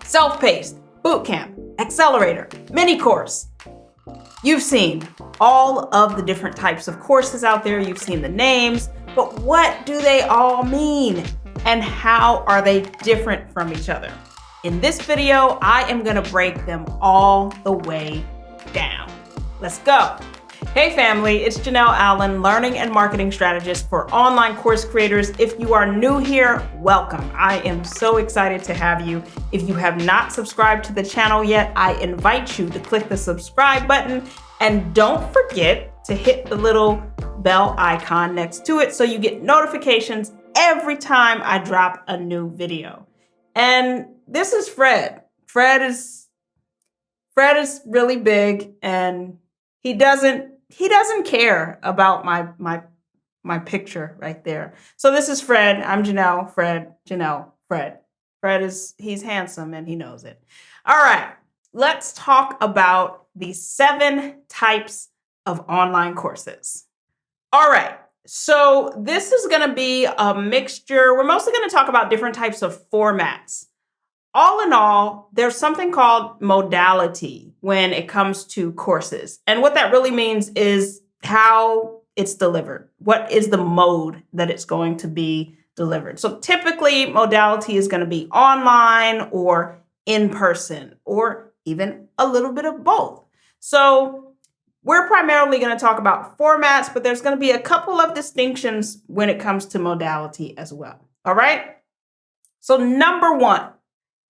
self-paced, bootcamp, accelerator, mini course. You've seen all of the different types of courses out there. You've seen the names, but what do they all mean? And how are they different from each other? In this video, I am gonna break them all the way down. Let's go. Hey family, it's Janelle Allen, Learning and Marketing Strategist for online course creators. If you are new here, welcome. I am so excited to have you. If you have not subscribed to the channel yet, I invite you to click the subscribe button and don't forget to hit the little bell icon next to it so you get notifications every time I drop a new video. And this is Fred. Fred is really big and he doesn't care about my picture right there. So this is Fred. I'm Janelle, Fred, Janelle, Fred. He's handsome and he knows it. All right, let's talk about the 7 types of online courses. All right, so this is gonna be a mixture. We're mostly gonna talk about different types of formats. All in all, there's something called modality when it comes to courses. And what that really means is how it's delivered. What is the mode that it's going to be delivered? So typically modality is going to be online or in person or even a little bit of both. So we're primarily going to talk about formats, but there's going to be a couple of distinctions when it comes to modality as well. All right. So number 1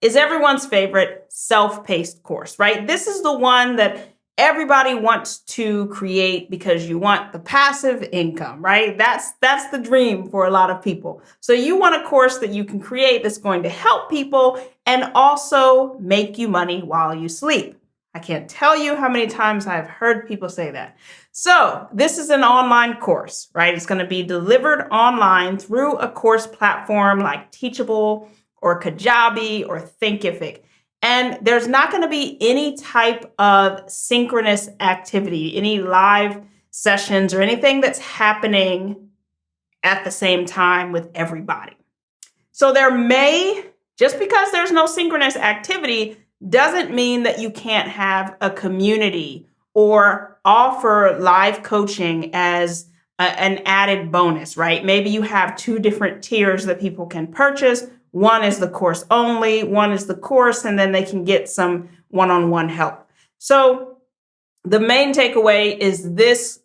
is everyone's favorite self-paced course, right? This is the one that everybody wants to create because you want the passive income, right? That's the dream for a lot of people. So you want a course that you can create that's going to help people and also make you money while you sleep. I can't tell you how many times I've heard people say that. So this is an online course, right? It's going to be delivered online through a course platform like Teachable or Kajabi or Thinkific. And there's not going to be any type of synchronous activity, any live sessions or anything that's happening at the same time with everybody. So just because there's no synchronous activity doesn't mean that you can't have a community or offer live coaching as an added bonus, right? Maybe you have 2 different tiers that people can purchase. One is the course only, one is the course, and then they can get some one-on-one help. So the main takeaway is this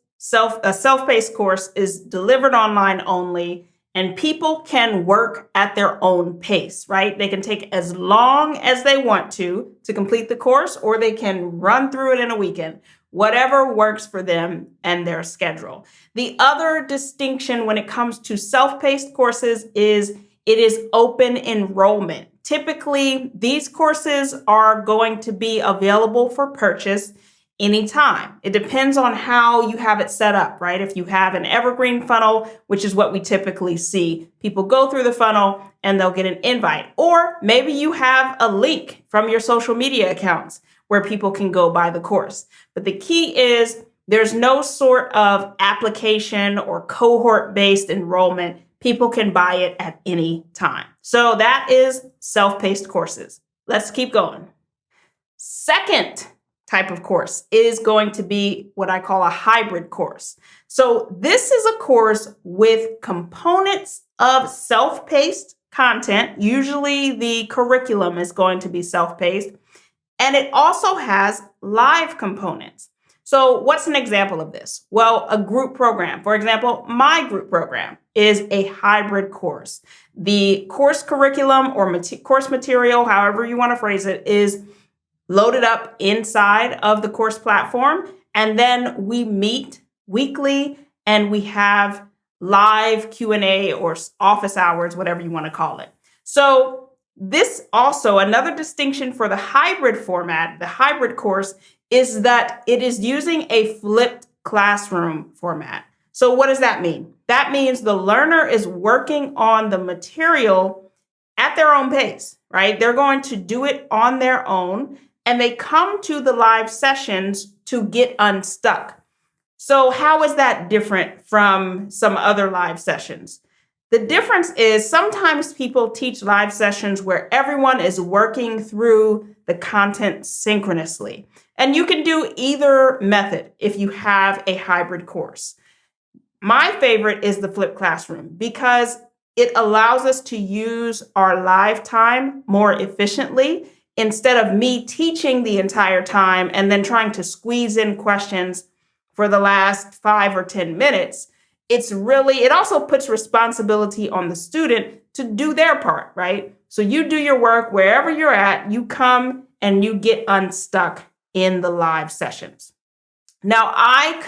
a self-paced course is delivered online only, and people can work at their own pace, right? They can take as long as they want to complete the course, or they can run through it in a weekend, whatever works for them and their schedule. The other distinction when it comes to self-paced courses is it is open enrollment. Typically, these courses are going to be available for purchase anytime. It depends on how you have it set up, right? If you have an evergreen funnel, which is what we typically see, people go through the funnel and they'll get an invite. Or maybe you have a link from your social media accounts where people can go buy the course. But the key is there's no sort of application or cohort-based enrollment. People can buy it at any time. So that is self-paced courses. Let's keep going. Second type of course is going to be what I call a hybrid course. So this is a course with components of self-paced content. Usually the curriculum is going to be self-paced, and it also has live components. So what's an example of this? Well, a group program. For example, my group program is a hybrid course. The course curriculum or course material, however you want to phrase it, is loaded up inside of the course platform. And then we meet weekly and we have live Q&A or office hours, whatever you want to call it. So this also, another distinction for the hybrid format, the hybrid course, is that it is using a flipped classroom format. So what does that mean? That means the learner is working on the material at their own pace, right? They're going to do it on their own, and they come to the live sessions to get unstuck. So how is that different from some other live sessions? The difference is sometimes people teach live sessions where everyone is working through the content synchronously. And you can do either method if you have a hybrid course. My favorite is the flipped classroom because it allows us to use our live time more efficiently instead of me teaching the entire time and then trying to squeeze in questions for the last 5 or 10 minutes. It also puts responsibility on the student to do their part, right? So you do your work wherever you're at, you come and you get unstuck in the live sessions. Now, I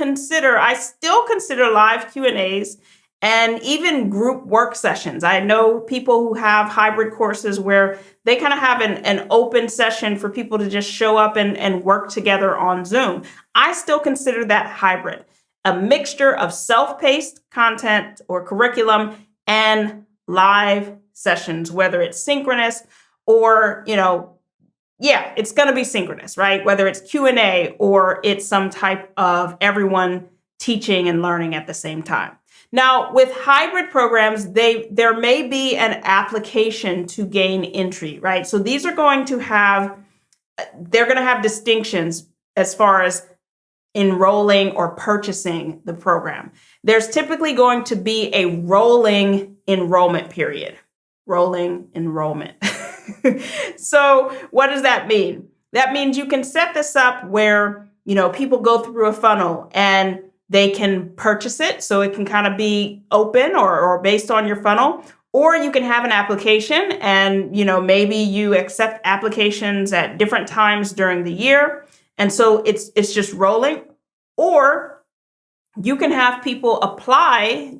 still consider live Q&As and even group work sessions. I know people who have hybrid courses where they kind of have an open session for people to just show up and work together on Zoom. I still consider that hybrid, a mixture of self-paced content or curriculum and live sessions, whether it's synchronous or, it's going to be synchronous, right? Whether it's Q&A or it's some type of everyone teaching and learning at the same time. Now, with hybrid programs, there may be an application to gain entry, right? So these are going to have distinctions as far as enrolling or purchasing the program. There's typically going to be a rolling enrollment period. Rolling enrollment. So what does that mean? That means you can set this up where, people go through a funnel and they can purchase it. So it can kind of be open or based on your funnel, or you can have an application and, maybe you accept applications at different times during the year. And so it's just rolling, or you can have people apply,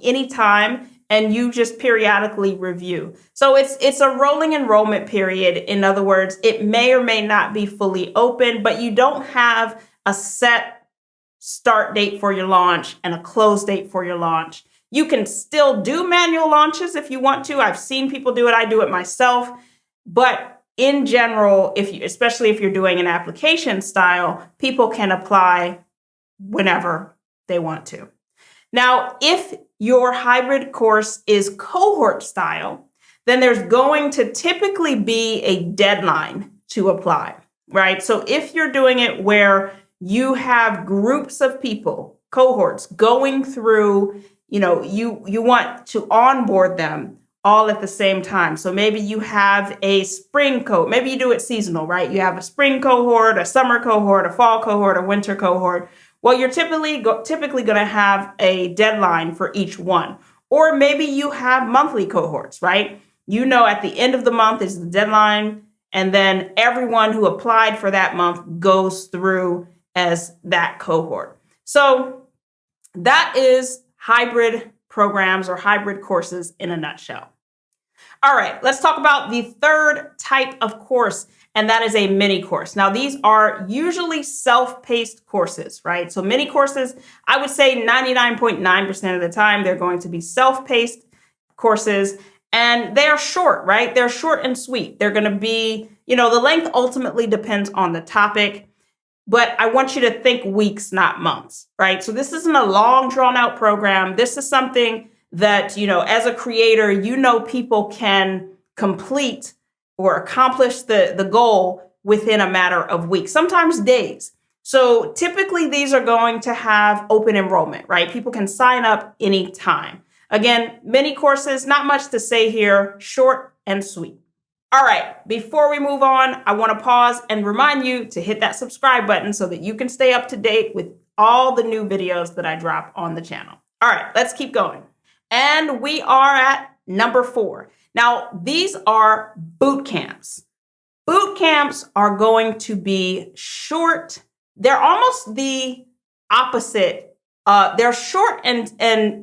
anytime, and you just periodically review. So it's a rolling enrollment period. In other words, it may or may not be fully open, but you don't have a set start date for your launch and a close date for your launch. You can still do manual launches if you want to. I've seen people do it. I do it myself. But in general, especially if you're doing an application style, people can apply whenever they want to. Now, if your hybrid course is cohort style, then there's going to typically be a deadline to apply, right? So if you're doing it where you have groups of people, cohorts going through, you want to onboard them all at the same time. So maybe you have a spring cohort. Maybe you do it seasonal, right? You have a spring cohort, a summer cohort, a fall cohort, a winter cohort. Well, you're typically going to have a deadline for each one. Or maybe you have monthly cohorts, right? At the end of the month is the deadline, and then everyone who applied for that month goes through as that cohort. So that is hybrid programs or hybrid courses in a nutshell. All right, let's talk about the third type of course, and that is a mini course. Now, these are usually self-paced courses, right? So mini courses, I would say 99.9% of the time, they're going to be self-paced courses, and they are short, right? They're short and sweet. They're going to be, the length ultimately depends on the topic, but I want you to think weeks, not months, right? So this isn't a long, drawn-out program. This is something that, as a creator, people can complete or accomplish the goal within a matter of weeks, sometimes days. So typically these are going to have open enrollment, right? People can sign up anytime. Again, mini courses, not much to say here, short and sweet. All right, before we move on, I want to pause and remind you to hit that subscribe button so that you can stay up to date with all the new videos that I drop on the channel. All right, let's keep going. And we are at number 4. Now, these are boot camps. Boot camps are going to be short. They're almost the opposite. They're short and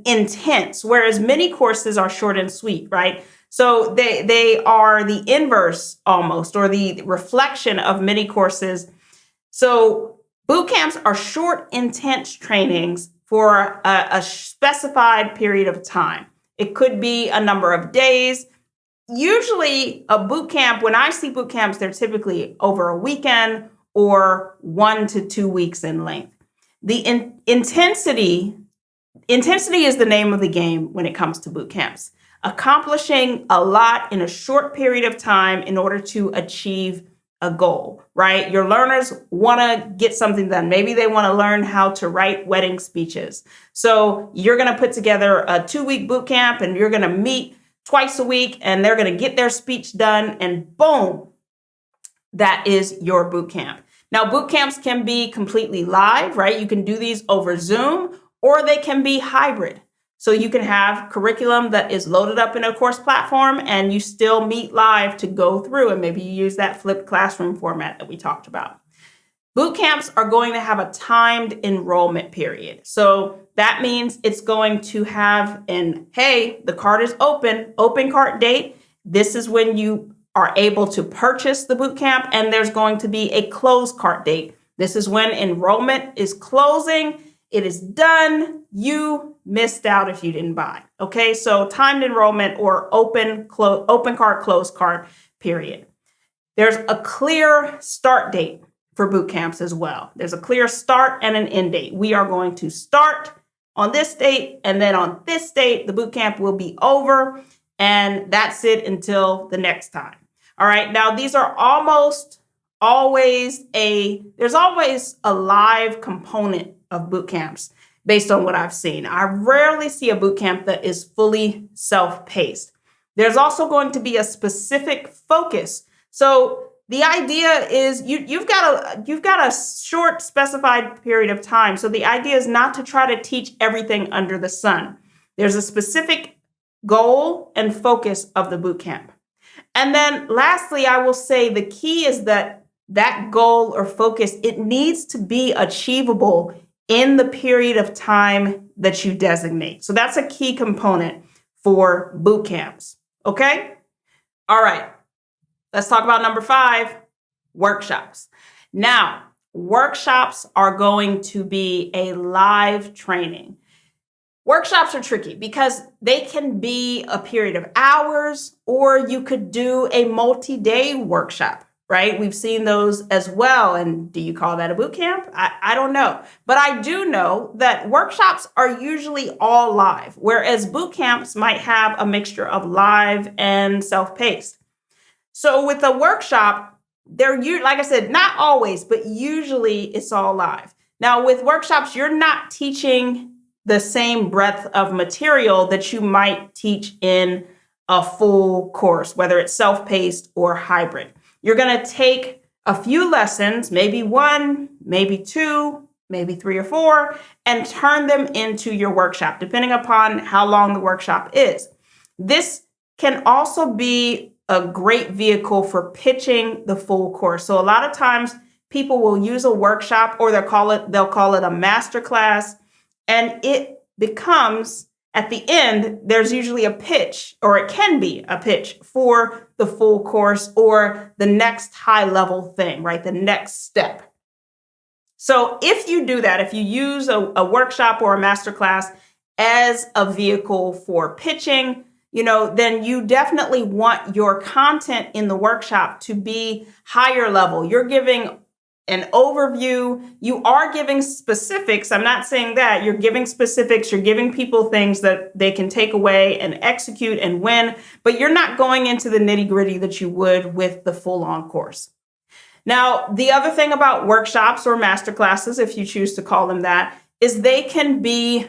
intense, whereas mini courses are short and sweet, right? So they are the inverse almost, or the reflection of mini courses. So boot camps are short, intense trainings for a specified period of time. It could be a number of days. Usually a boot camp, when I see boot camps, they're typically over a weekend or 1 to 2 weeks in length. The intensity Intensity is the name of the game when it comes to boot camps. Accomplishing a lot in a short period of time in order to achieve a goal, right? Your learners want to get something done. Maybe they want to learn how to write wedding speeches. So you're going to put together a 2-week boot camp and you're going to meet twice a week and they're going to get their speech done and boom, that is your boot camp. Now, boot camps can be completely live, right? You can do these over Zoom or they can be hybrid. So you can have curriculum that is loaded up in a course platform and you still meet live to go through, and maybe you use that flipped classroom format that we talked about. Boot camps are going to have a timed enrollment period. So that means it's going to have hey, the cart is open cart date. This is when you are able to purchase the boot camp, and there's going to be a close cart date. This is when enrollment is closing. It is done. You missed out if you didn't buy. Okay, so timed enrollment or open cart, closed cart period. There's a clear start date for boot camps as well. There's a clear start and an end date. We are going to start on this date, and then on this date, the boot camp will be over, and that's it until the next time. All right, now these are almost always there's always a live component of boot camps based on what I've seen. I rarely see a boot camp that is fully self-paced. There's also going to be a specific focus. So the idea is you've got a short specified period of time. So the idea is not to try to teach everything under the sun. There's a specific goal and focus of the boot camp. And then lastly, I will say the key is that goal or focus, it needs to be achievable in the period of time that you designate. So that's a key component for boot camps. Okay? All right. Let's talk about number 5, workshops. Now, workshops are going to be a live training. Workshops are tricky because they can be a period of hours, or you could do a multi-day workshop, right? We've seen those as well. And do you call that a boot camp? I don't know. But I do know that workshops are usually all live, whereas boot camps might have a mixture of live and self-paced. So with a workshop, like I said, not always, but usually it's all live. Now with workshops, you're not teaching the same breadth of material that you might teach in a full course, whether it's self-paced or hybrid. You're going to take a few lessons, maybe 1, maybe 2, maybe 3 or 4, and turn them into your workshop, depending upon how long the workshop is. This can also be a great vehicle for pitching the full course. So a lot of times people will use a workshop, or they'll call it a masterclass, and it becomes, at the end, there's usually a pitch, or it can be a pitch for the full course or the next high level thing, right? The next step. So if you do that, if you use a workshop or a masterclass as a vehicle for pitching, then you definitely want your content in the workshop to be higher level. You're giving an overview. You are giving specifics. I'm not saying that. You're giving specifics. You're giving people things that they can take away and execute and win, but you're not going into the nitty-gritty that you would with the full-on course. Now, the other thing about workshops or masterclasses, if you choose to call them that, is they can be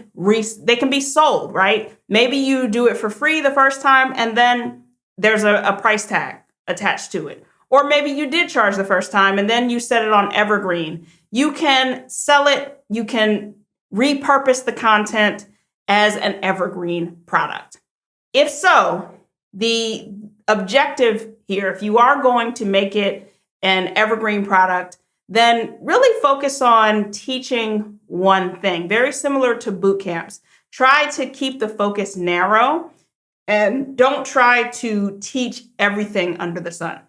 sold, right? Maybe you do it for free the first time and then there's a price tag attached to it. Or maybe you did charge the first time and then you set it on evergreen. You can sell it. You can repurpose the content as an evergreen product. If so, the objective here, if you are going to make it an evergreen product, then really focus on teaching one thing, very similar to boot camps. Try to keep the focus narrow and don't try to teach everything under the sun.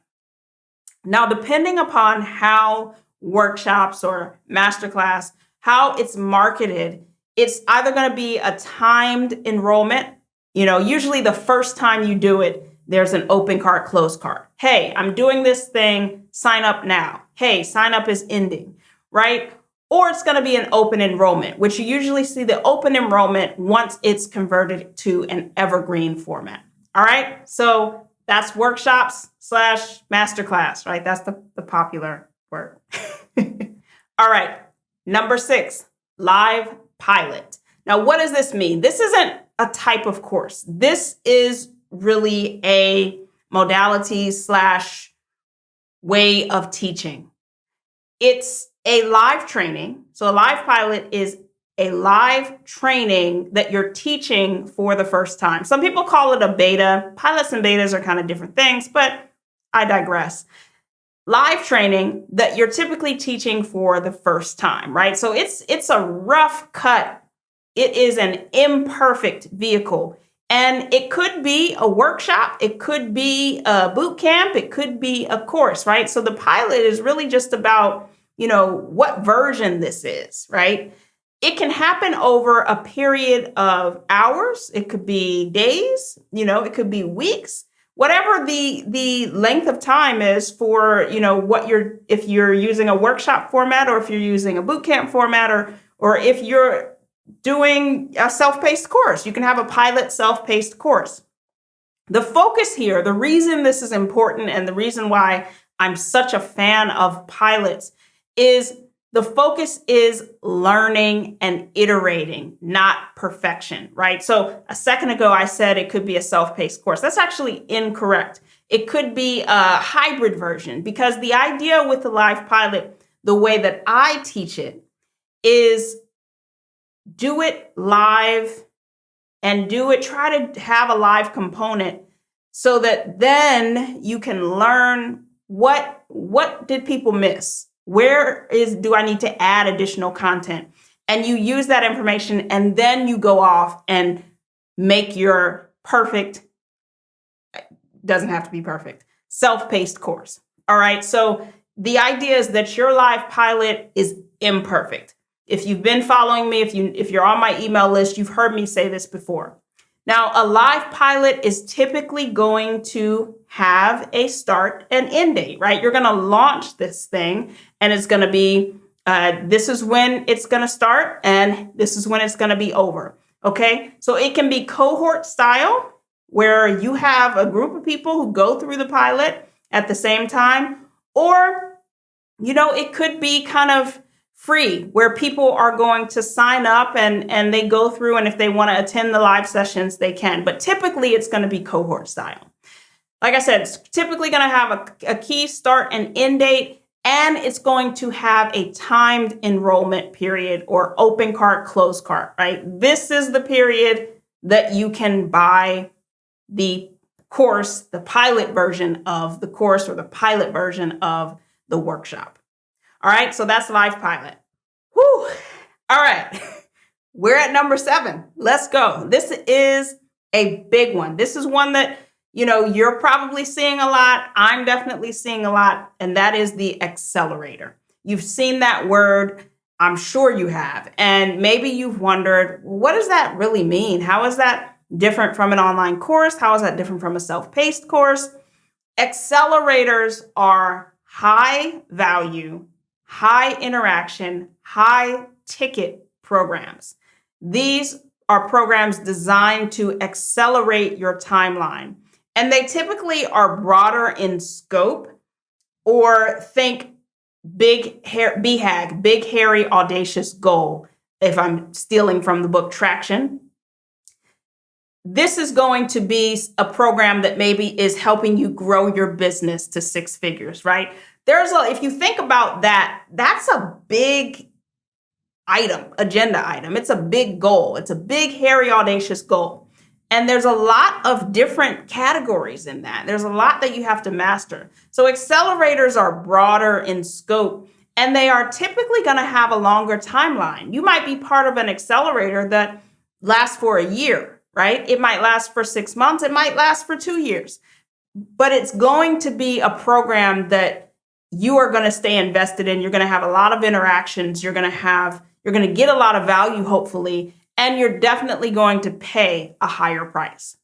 Now, depending upon how workshops or masterclass, how it's marketed, it's either going to be a timed enrollment. Usually the first time you do it, there's an open cart, closed cart. Hey, I'm doing this thing, sign up now. Hey, sign up is ending, right? or it's going to be an open enrollment, which you usually see the open enrollment once it's converted to an evergreen format. All right. So that's workshops / masterclass, right? That's the popular word. All right. Number 6, live pilot. Now, what does this mean? This isn't a type of course. This is really a modality / way of teaching. It's a live training. So a live pilot is a live training that you're teaching for the first time. Some people call it a beta. Pilots and betas are kind of different things, but I digress. Live training that you're typically teaching for the first time, right? So it's a rough cut. It is an imperfect vehicle. And it could be a workshop. It could be a boot camp. It could be a course, right? So the pilot is really just about, what version this is, right? It can happen over a period of hours. It could be days, it could be weeks, whatever the length of time is for, if you're using a workshop format, or if you're using a boot camp format, or if you're doing a self-paced course, you can have a pilot self-paced course. The focus here, the reason this is important and the reason why I'm such a fan of pilots is the focus is learning and iterating, not perfection, right? So a second ago, I said it could be a self-paced course. That's actually incorrect. It could be a hybrid version, because the idea with the live pilot, the way that I teach it, is do it live and try to have a live component so that then you can learn what did people miss? Do I need to add additional content? And you use that information, and then you go off and make your perfect, doesn't have to be perfect, self-paced course. All right. So the idea is that your live pilot is imperfect. If you've been following me, if you're on my email list, you've heard me say this before. Now, a live pilot is typically going to have a start and end date, right? You're going to launch this thing, and it's going to be, this is when it's going to start, and this is when it's going to be over, okay? So it can be cohort style, where you have a group of people who go through the pilot at the same time, or, it could be kind of free, where people are going to sign up and they go through, and if they want to attend the live sessions, they can. But typically, it's going to be cohort style. Like I said, it's typically going to have a key start and end date, and it's going to have a timed enrollment period, or open cart, close cart, right? This is the period that you can buy the course, the pilot version of the course, or the pilot version of the workshop. All right, so that's live pilot. Whew. All right, we're at number 7. Let's go. This is a big one. This is one that, you're probably seeing a lot. I'm definitely seeing a lot, and that is the accelerator. You've seen that word. I'm sure you have. And maybe you've wondered, what does that really mean? How is that different from an online course? How is that different from a self-paced course? Accelerators are high value, high interaction, high ticket programs. These are programs designed to accelerate your timeline. And they typically are broader in scope, or think BHAG, big, hairy, audacious goal, if I'm stealing from the book Traction. This is going to be a program that maybe is helping you grow your business to 6 figures, right? If you think about that, that's a big agenda item. It's a big goal. It's a big, hairy, audacious goal. And there's a lot of different categories in that. There's a lot that you have to master. So accelerators are broader in scope, and they are typically going to have a longer timeline. You might be part of an accelerator that lasts for a year, right? It might last for 6 months. It might last for 2 years. But it's going to be a program that you are going to stay invested in. You're going to have a lot of interactions. You're going to get a lot of value, hopefully, and you're definitely going to pay a higher price.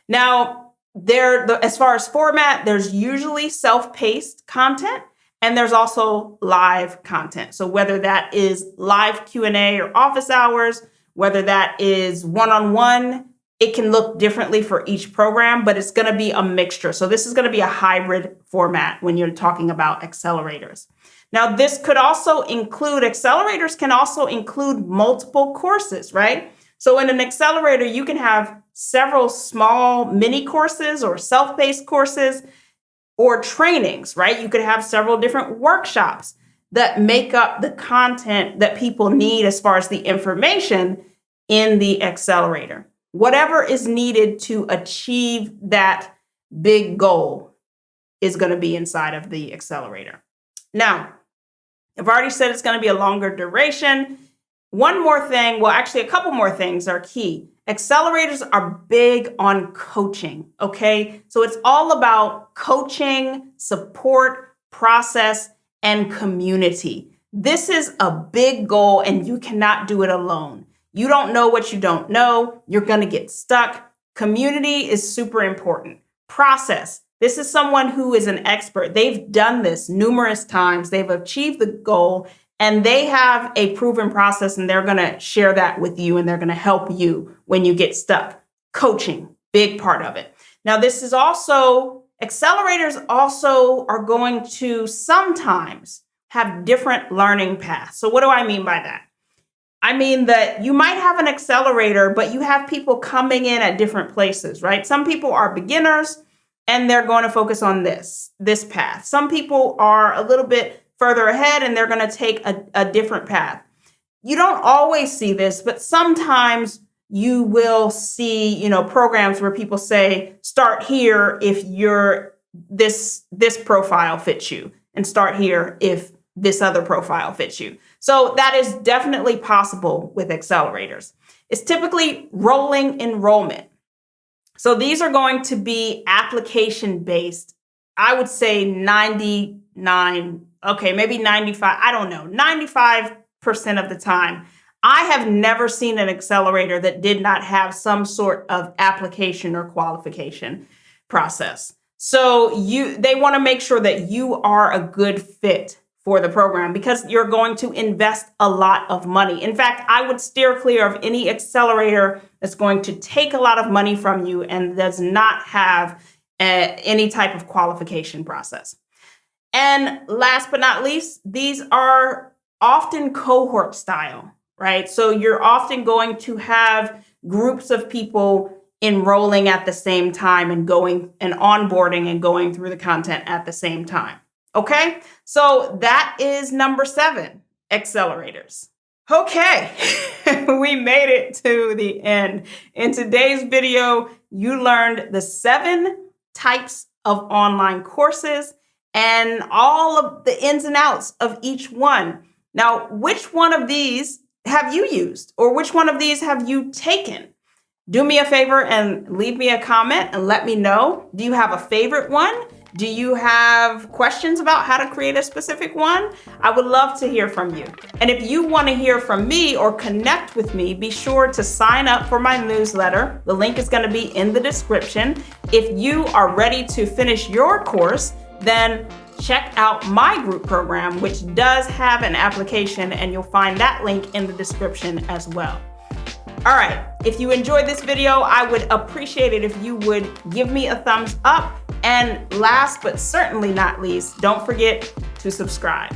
Now, as far as format, there's usually self-paced content, And there's also live content. So whether that is live Q&A or office hours, whether that is one-on-one, it can look differently for each program, but it's going to be a mixture. So this is going to be a hybrid format when you're talking about accelerators. Now, this could also include, accelerators can also include multiple courses, right? So in an accelerator, you can have several small mini courses or self-paced courses or trainings, right? You could have several different workshops that make up the content that people need as far as the information in the accelerator. Whatever is needed to achieve that big goal is going to be inside of the accelerator. Now, I've already said it's going to be a longer duration. One more thing, well, actually a couple more things are key. Accelerators are big on coaching, okay? So it's all about coaching, support, process, and community. This is a big goal and you cannot do it alone. You don't know what you don't know. You're going to get stuck. Community is super important. Process. This is someone who is an expert. They've done this numerous times. They've achieved the goal and they have a proven process and they're going to share that with you and they're going to help you when you get stuck. Coaching, big part of it. Now, this is also, accelerators also are going to sometimes have different learning paths. So what do I mean by that? I mean that you might have an accelerator, but you have people coming in at different places, right? Some people are beginners and they're going to focus on this path. Some people are a little bit further ahead and they're going to take a different path. You don't always see this, but sometimes you will see, programs where people say, start here if this profile fits you, and start here if this other profile fits you. So that is definitely possible with accelerators. It's typically rolling enrollment. So these are going to be application-based. I would say 99, okay, maybe 95, I don't know, 95% of the time. I have never seen an accelerator that did not have some sort of application or qualification process. So they want to make sure that you are a good fit for the program because you're going to invest a lot of money. In fact, I would steer clear of any accelerator that's going to take a lot of money from you and does not have any type of qualification process. And last but not least, these are often cohort style, right? So you're often going to have groups of people enrolling at the same time and going and onboarding and going through the content at the same time. Okay, so that is number 7, accelerators. Okay, we made it to the end. In today's video, you learned the 7 types of online courses and all of the ins and outs of each one. Now, which one of these have you used or which one of these have you taken? Do me a favor and leave me a comment and let me know. Do you have a favorite one? Do you have questions about how to create a specific one? I would love to hear from you. And if you want to hear from me or connect with me, be sure to sign up for my newsletter. The link is going to be in the description. If you are ready to finish your course, then check out my group program, which does have an application, and you'll find that link in the description as well. All right, if you enjoyed this video, I would appreciate it if you would give me a thumbs up. And last but certainly not least, don't forget to subscribe.